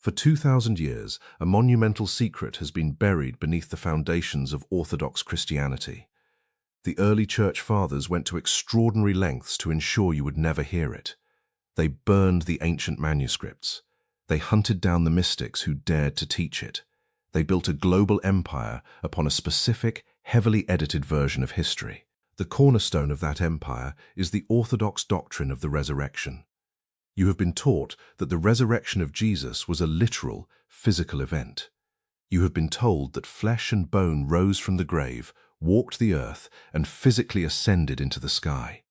For 2,000 years, a monumental secret has been buried beneath the foundations of Orthodox Christianity. The early church fathers went to extraordinary lengths to ensure you would never hear it. They burned the ancient manuscripts. They hunted down the mystics who dared to teach it. They built a global empire upon a specific, heavily edited version of history. The cornerstone of that empire is the Orthodox doctrine of the resurrection. You have been taught that the resurrection of Jesus was a literal, physical event. You have been told that flesh and bone rose from the grave, walked the earth, and physically ascended into the sky.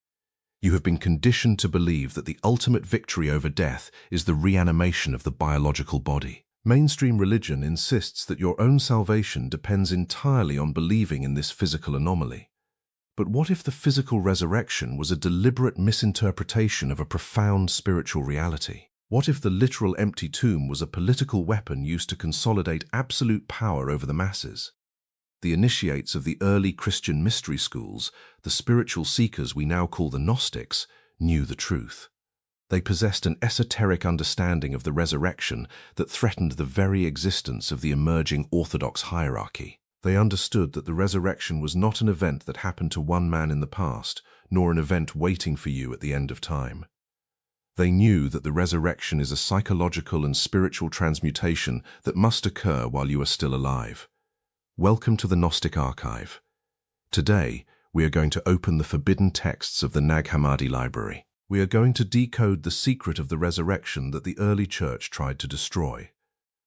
You have been conditioned to believe that the ultimate victory over death is the reanimation of the biological body. Mainstream religion insists that your own salvation depends entirely on believing in this physical anomaly. But what if the physical resurrection was a deliberate misinterpretation of a profound spiritual reality? What if the literal empty tomb was a political weapon used to consolidate absolute power over the masses? The initiates of the early Christian mystery schools, the spiritual seekers we now call the Gnostics, knew the truth. They possessed an esoteric understanding of the resurrection that threatened the very existence of the emerging Orthodox hierarchy. They understood that the resurrection was not an event that happened to one man in the past, nor an event waiting for you at the end of time. They knew that the resurrection is a psychological and spiritual transmutation that must occur while you are still alive. Welcome to the Gnostic Archive. Today, we are going to open the forbidden texts of the Nag Hammadi library. We are going to decode the secret of the resurrection that the early church tried to destroy.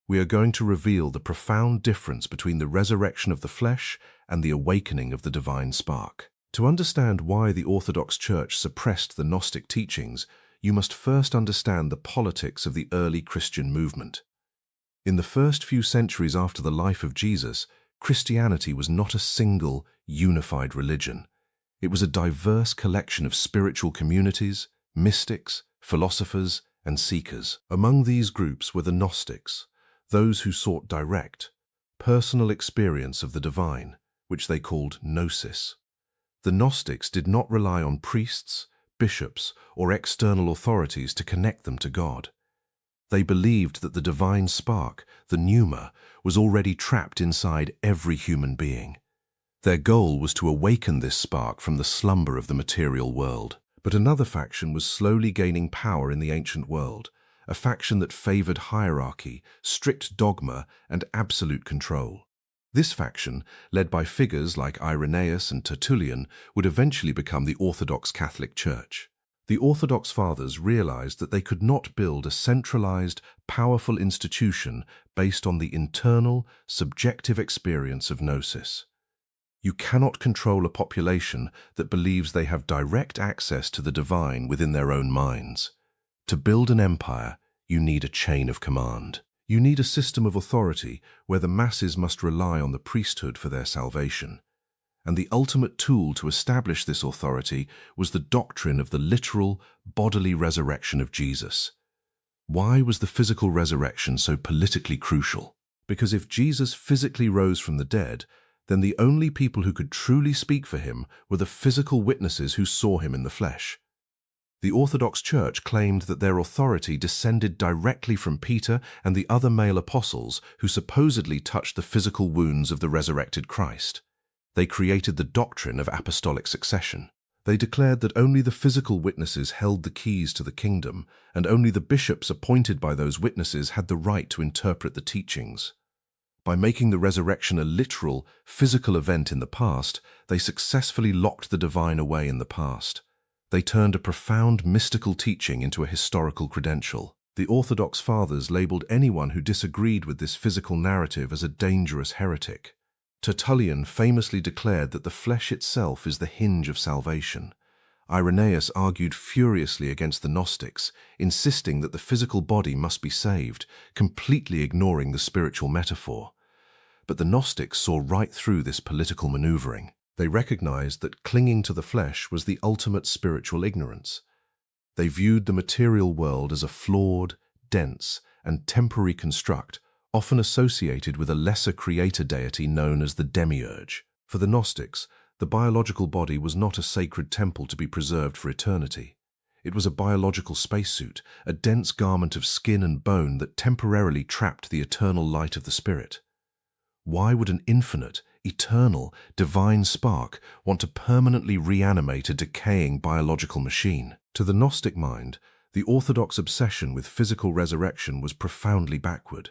We are going to reveal the profound difference between the resurrection of the flesh and the awakening of the divine spark. To understand why the Orthodox Church suppressed the Gnostic teachings, you must first understand the politics of the early Christian movement. In the first few centuries after the life of Jesus, Christianity was not a single, unified religion. It was a diverse collection of spiritual communities, mystics, philosophers, and seekers. Among these groups were the Gnostics, those who sought direct, personal experience of the divine, which they called gnosis. The Gnostics did not rely on priests, bishops, or external authorities to connect them to God. They believed that the divine spark, the pneuma, was already trapped inside every human being. Their goal was to awaken this spark from the slumber of the material world. But another faction was slowly gaining power in the ancient world, a faction that favored hierarchy, strict dogma, and absolute control. This faction, led by figures like Irenaeus and Tertullian, would eventually become the Orthodox Catholic Church. The Orthodox Fathers realized that they could not build a centralized, powerful institution based on the internal, subjective experience of gnosis. You cannot control a population that believes they have direct access to the divine within their own minds. To build an empire, you need a chain of command. You need a system of authority where the masses must rely on the priesthood for their salvation. And the ultimate tool to establish this authority was the doctrine of the literal, bodily resurrection of Jesus. Why was the physical resurrection so politically crucial? Because if Jesus physically rose from the dead, then the only people who could truly speak for him were the physical witnesses who saw him in the flesh. The Orthodox Church claimed that their authority descended directly from Peter and the other male apostles who supposedly touched the physical wounds of the resurrected Christ. They created the doctrine of apostolic succession. They declared that only the physical witnesses held the keys to the kingdom, and only the bishops appointed by those witnesses had the right to interpret the teachings. By making the resurrection a literal, physical event in the past, they successfully locked the divine away in the past. They turned a profound mystical teaching into a historical credential. The Orthodox Fathers labeled anyone who disagreed with this physical narrative as a dangerous heretic. Tertullian famously declared that the flesh itself is the hinge of salvation. Irenaeus argued furiously against the Gnostics, insisting that the physical body must be saved, completely ignoring the spiritual metaphor. But the Gnostics saw right through this political maneuvering. They recognized that clinging to the flesh was the ultimate spiritual ignorance. They viewed the material world as a flawed, dense, and temporary construct, often associated with a lesser creator deity known as the demiurge. For the Gnostics, the biological body was not a sacred temple to be preserved for eternity. It was a biological spacesuit, a dense garment of skin and bone that temporarily trapped the eternal light of the spirit. Why would an infinite, eternal, divine spark want to permanently reanimate a decaying biological machine? To the Gnostic mind, the orthodox obsession with physical resurrection was profoundly backward.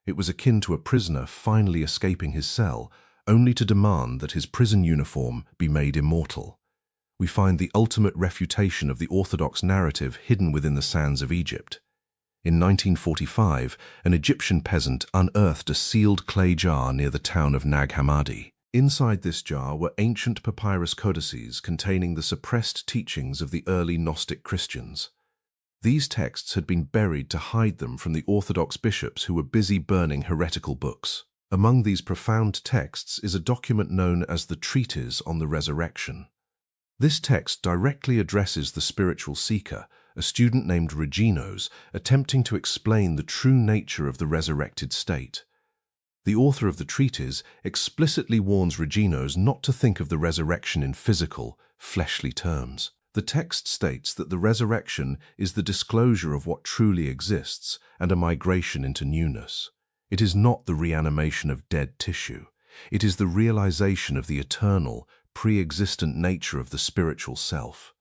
It was akin to a prisoner finally escaping his cell, only to demand that his prison uniform be made immortal. We find the ultimate refutation of the orthodox narrative hidden within the sands of Egypt. In 1945, an Egyptian peasant unearthed a sealed clay jar near the town of Nag Hammadi. Inside this jar were ancient papyrus codices containing the suppressed teachings of the early Gnostic Christians. These texts had been buried to hide them from the Orthodox bishops who were busy burning heretical books. Among these profound texts is a document known as the Treatise on the Resurrection. This text directly addresses the spiritual seeker, a student named Reginos, attempting to explain the true nature of the resurrected state. The author of the treatise explicitly warns Reginos not to think of the resurrection in physical, fleshly terms. The text states that the resurrection is the disclosure of what truly exists and a migration into newness. It is not the reanimation of dead tissue. It is the realization of the eternal, pre-existent nature of the spiritual self.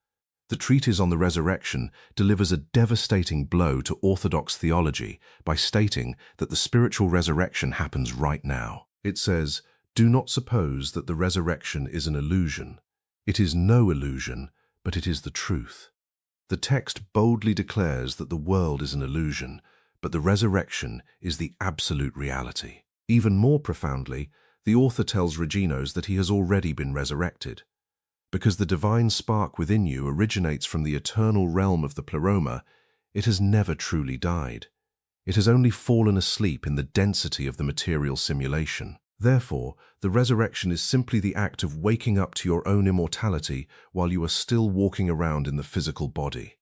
The treatise on the resurrection delivers a devastating blow to orthodox theology by stating that the spiritual resurrection happens right now. It says, "Do not suppose that the resurrection is an illusion. It is no illusion, but it is the truth." The text boldly declares that the world is an illusion, but the resurrection is the absolute reality. Even more profoundly, the author tells Reginos that he has already been resurrected. Because the divine spark within you originates from the eternal realm of the pleroma, it has never truly died. It has only fallen asleep in the density of the material simulation. Therefore, the resurrection is simply the act of waking up to your own immortality while you are still walking around in the physical body.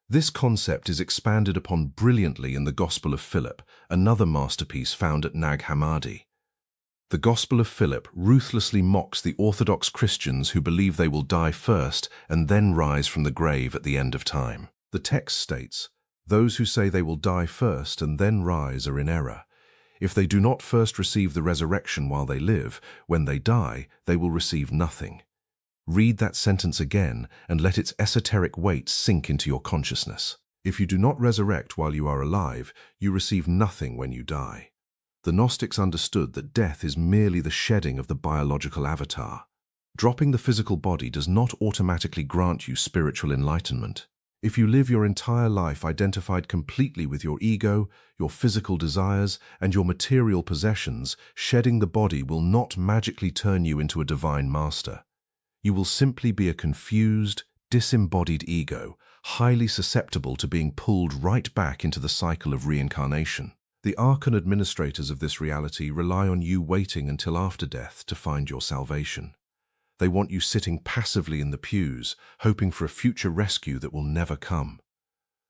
This concept is expanded upon brilliantly in the Gospel of Philip, another masterpiece found at Nag Hammadi. The Gospel of Philip ruthlessly mocks the Orthodox Christians who believe they will die first and then rise from the grave at the end of time. The text states, "Those who say they will die first and then rise are in error. If they do not first receive the resurrection while they live, when they die, they will receive nothing." Read that sentence again and let its esoteric weight sink into your consciousness. If you do not resurrect while you are alive, you receive nothing when you die. The Gnostics understood that death is merely the shedding of the biological avatar. Dropping the physical body does not automatically grant you spiritual enlightenment. If you live your entire life identified completely with your ego, your physical desires, and your material possessions, shedding the body will not magically turn you into a divine master. You will simply be a confused, disembodied ego, highly susceptible to being pulled right back into the cycle of reincarnation. The archon administrators of this reality rely on you waiting until after death to find your salvation. They want you sitting passively in the pews, hoping for a future rescue that will never come.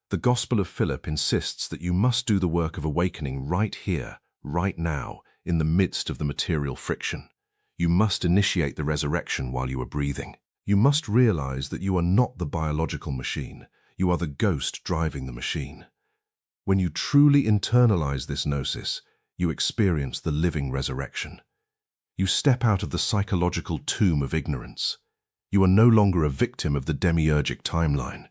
The Gospel of Philip insists that you must do the work of awakening right here, right now, in the midst of the material friction. You must initiate the resurrection while you are breathing. You must realize that you are not the biological machine. You are the ghost driving the machine. When you truly internalize this gnosis, you experience the living resurrection. You step out of the psychological tomb of ignorance. You are no longer a victim of the demiurgic timeline.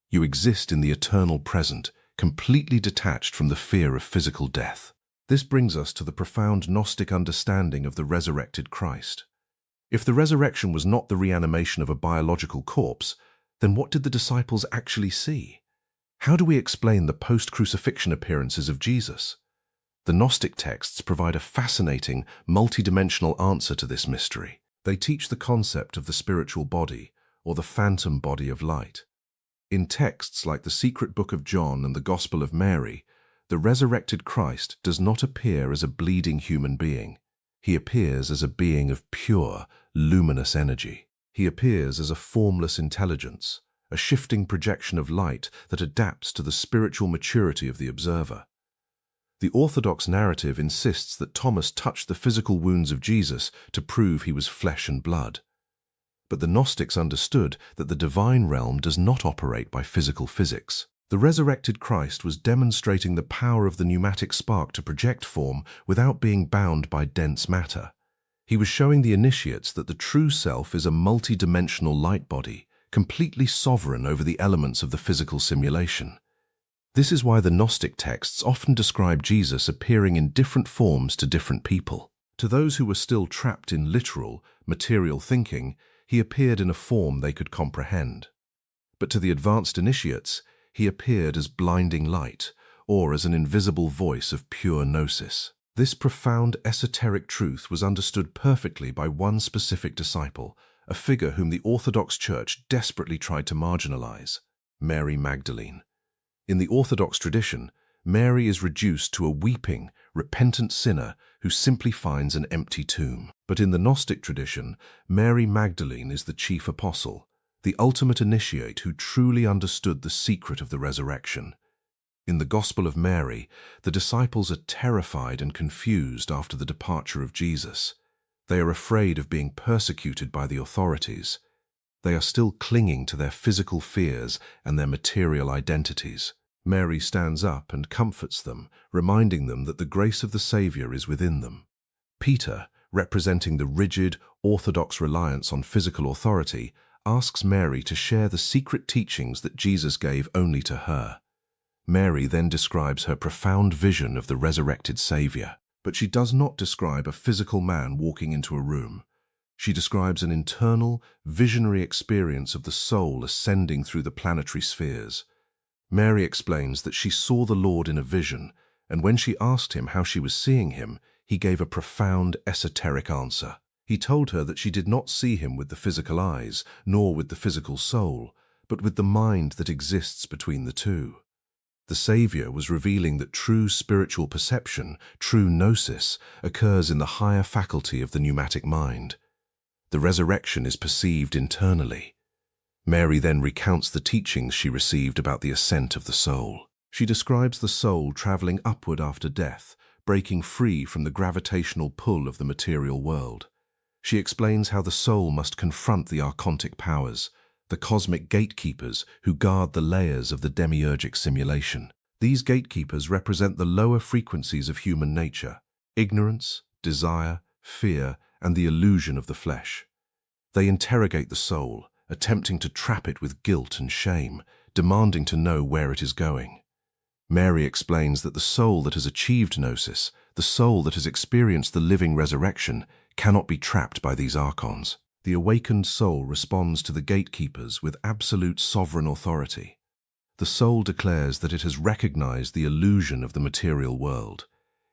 You exist in the eternal present, completely detached from the fear of physical death. This brings us to the profound Gnostic understanding of the resurrected Christ. If the resurrection was not the reanimation of a biological corpse, then what did the disciples actually see? How do we explain the post-crucifixion appearances of Jesus? The Gnostic texts provide a fascinating, multidimensional answer to this mystery. They teach the concept of the spiritual body, or the phantom body of light. In texts like the Secret Book of John and the Gospel of Mary, the resurrected Christ does not appear as a bleeding human being. He appears as a being of pure, luminous energy. He appears as a formless intelligence, a shifting projection of light that adapts to the spiritual maturity of the observer. The Orthodox narrative insists that Thomas touched the physical wounds of Jesus to prove he was flesh and blood. But the Gnostics understood that the divine realm does not operate by physical physics. The resurrected Christ was demonstrating the power of the pneumatic spark to project form without being bound by dense matter. He was showing the initiates that the true self is a multi-dimensional light body, completely sovereign over the elements of the physical simulation. This is why the Gnostic texts often describe Jesus appearing in different forms to different people. To those who were still trapped in literal, material thinking, he appeared in a form they could comprehend. But to the advanced initiates, he appeared as blinding light, or as an invisible voice of pure gnosis. This profound esoteric truth was understood perfectly by one specific disciple, a figure whom the Orthodox Church desperately tried to marginalize: Mary Magdalene. In the Orthodox tradition, Mary is reduced to a weeping, repentant sinner who simply finds an empty tomb. But in the Gnostic tradition, Mary Magdalene is the chief apostle, the ultimate initiate who truly understood the secret of the resurrection. In the Gospel of Mary, the disciples are terrified and confused after the departure of Jesus. They are afraid of being persecuted by the authorities. They are still clinging to their physical fears and their material identities. Mary stands up and comforts them, reminding them that the grace of the Savior is within them. Peter, representing the rigid, orthodox reliance on physical authority, asks Mary to share the secret teachings that Jesus gave only to her. Mary then describes her profound vision of the resurrected Savior, but she does not describe a physical man walking into a room. She describes an internal, visionary experience of the soul ascending through the planetary spheres. Mary explains that she saw the Lord in a vision, and when she asked him how she was seeing him, he gave a profound esoteric answer. He told her that she did not see him with the physical eyes, nor with the physical soul, but with the mind that exists between the two. The Savior was revealing that true spiritual perception, true gnosis, occurs in the higher faculty of the pneumatic mind. The resurrection is perceived internally. Mary then recounts the teachings she received about the ascent of the soul. She describes the soul traveling upward after death, breaking free from the gravitational pull of the material world. She explains how the soul must confront the archontic powers, the cosmic gatekeepers who guard the layers of the demiurgic simulation. These gatekeepers represent the lower frequencies of human nature: ignorance, desire, fear, and the illusion of the flesh. They interrogate the soul, attempting to trap it with guilt and shame, demanding to know where it is going. Mary explains that the soul that has achieved gnosis, the soul that has experienced the living resurrection, cannot be trapped by these archons. The awakened soul responds to the gatekeepers with absolute sovereign authority. The soul declares that it has recognized the illusion of the material world.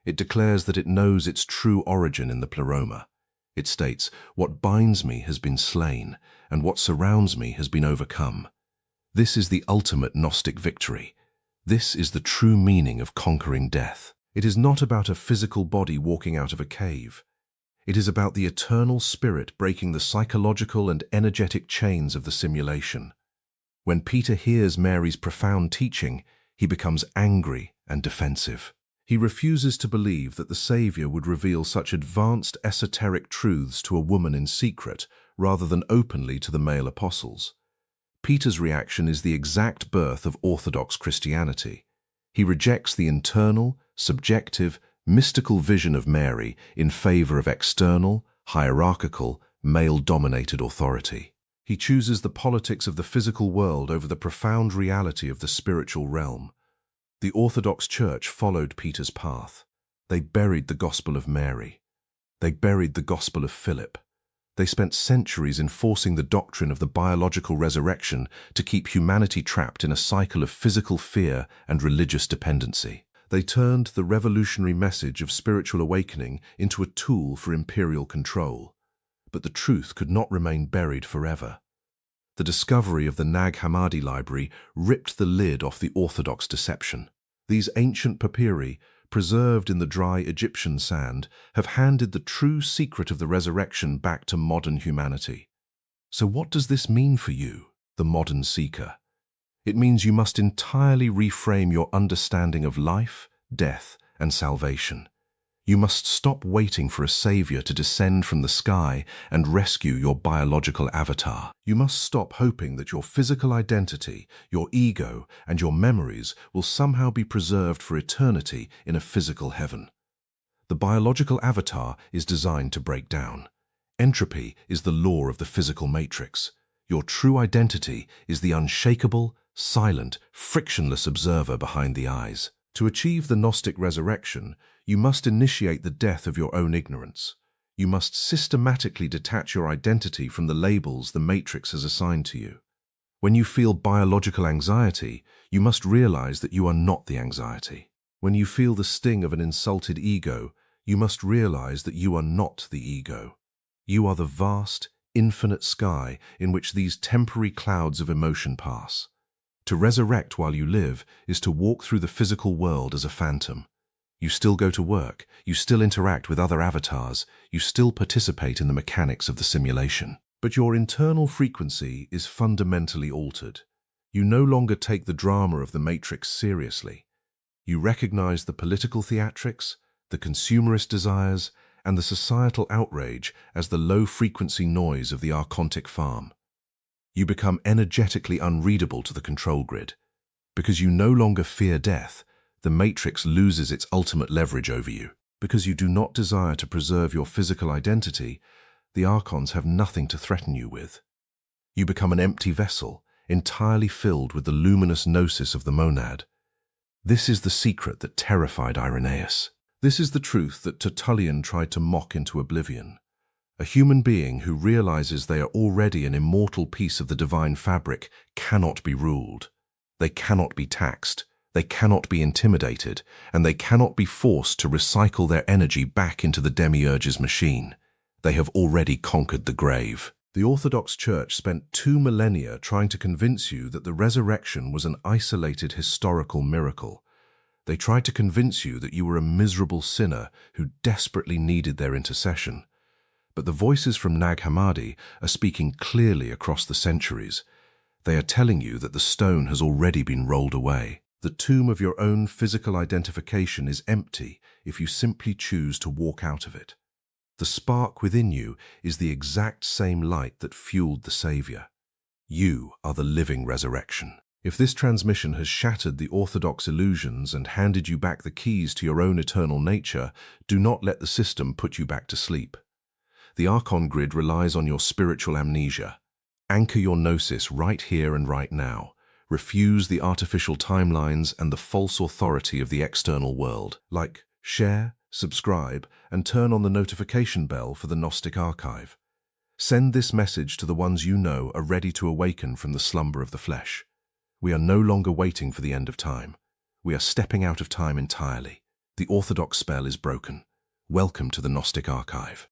It declares that it knows its true origin in the pleroma. It states, "What binds me has been slain, and what surrounds me has been overcome." This is the ultimate Gnostic victory. This is the true meaning of conquering death. It is not about a physical body walking out of a cave. It is about the eternal spirit breaking the psychological and energetic chains of the simulation. When Peter hears Mary's profound teaching, he becomes angry and defensive. He refuses to believe that the Savior would reveal such advanced esoteric truths to a woman in secret, rather than openly to the male apostles. Peter's reaction is the exact birth of Orthodox Christianity. He rejects the internal, subjective, mystical vision of Mary in favor of external, hierarchical, male-dominated authority. He chooses the politics of the physical world over the profound reality of the spiritual realm. The Orthodox Church followed Peter's path. They buried the Gospel of Mary. They buried the Gospel of Philip. They spent centuries enforcing the doctrine of the biological resurrection to keep humanity trapped in a cycle of physical fear and religious dependency. They turned the revolutionary message of spiritual awakening into a tool for imperial control. But the truth could not remain buried forever. The discovery of the Nag Hammadi library ripped the lid off the orthodox deception. These ancient papyri, preserved in the dry Egyptian sand, have handed the true secret of the resurrection back to modern humanity. So what does this mean for you, the modern seeker? It means you must entirely reframe your understanding of life, death, and salvation. You must stop waiting for a savior to descend from the sky and rescue your biological avatar. You must stop hoping that your physical identity, your ego, and your memories will somehow be preserved for eternity in a physical heaven. The biological avatar is designed to break down. Entropy is the law of the physical matrix. Your true identity is the unshakable, silent, frictionless observer behind the eyes. To achieve the Gnostic resurrection, you must initiate the death of your own ignorance. You must systematically detach your identity from the labels the matrix has assigned to you. When you feel biological anxiety, you must realize that you are not the anxiety. When you feel the sting of an insulted ego, you must realize that you are not the ego. You are the vast, infinite sky in which these temporary clouds of emotion pass. To resurrect while you live is to walk through the physical world as a phantom. You still go to work, you still interact with other avatars, you still participate in the mechanics of the simulation. But your internal frequency is fundamentally altered. You no longer take the drama of the matrix seriously. You recognize the political theatrics, the consumerist desires, and the societal outrage as the low-frequency noise of the archontic farm. You become energetically unreadable to the control grid. Because you no longer fear death, the matrix loses its ultimate leverage over you. Because you do not desire to preserve your physical identity, the archons have nothing to threaten you with. You become an empty vessel, entirely filled with the luminous gnosis of the monad. This is the secret that terrified Irenaeus. This is the truth that Tertullian tried to mock into oblivion. A human being who realizes they are already an immortal piece of the divine fabric cannot be ruled. They cannot be taxed. They cannot be intimidated, and they cannot be forced to recycle their energy back into the demiurge's machine. They have already conquered the grave. The Orthodox Church spent 2 millennia trying to convince you that the resurrection was an isolated historical miracle. They tried to convince you that you were a miserable sinner who desperately needed their intercession. But the voices from Nag Hammadi are speaking clearly across the centuries. They are telling you that the stone has already been rolled away. The tomb of your own physical identification is empty if you simply choose to walk out of it. The spark within you is the exact same light that fueled the Savior. You are the living resurrection. If this transmission has shattered the orthodox illusions and handed you back the keys to your own eternal nature, do not let the system put you back to sleep. The Archon grid relies on your spiritual amnesia. Anchor your gnosis right here and right now. Refuse the artificial timelines and the false authority of the external world. Like, share, subscribe, and turn on the notification bell for the Gnostic archive. Send this message to the ones you know are ready to awaken from the slumber of the flesh. We are no longer waiting for the end of time. We are stepping out of time entirely. The orthodox spell is broken. Welcome to the Gnostic archive.